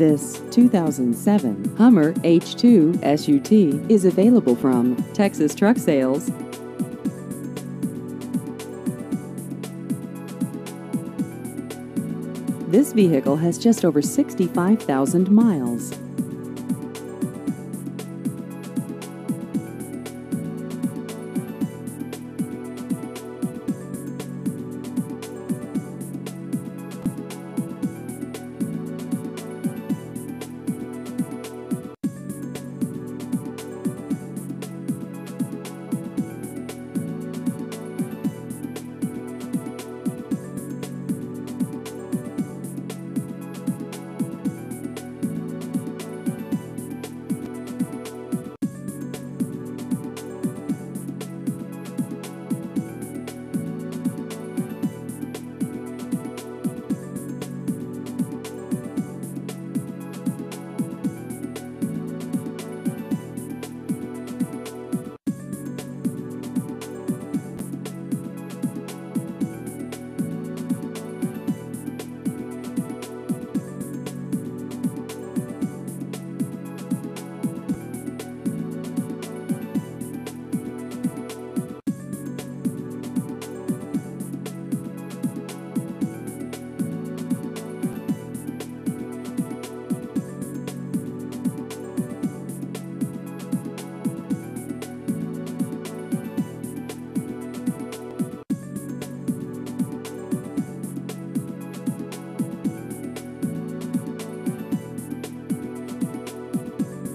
This 2007 Hummer H2 SUT is available from Texas Truck Sales. This vehicle has just over 65,000 miles.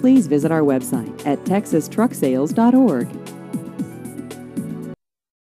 Please visit our website at texastrucksales.org.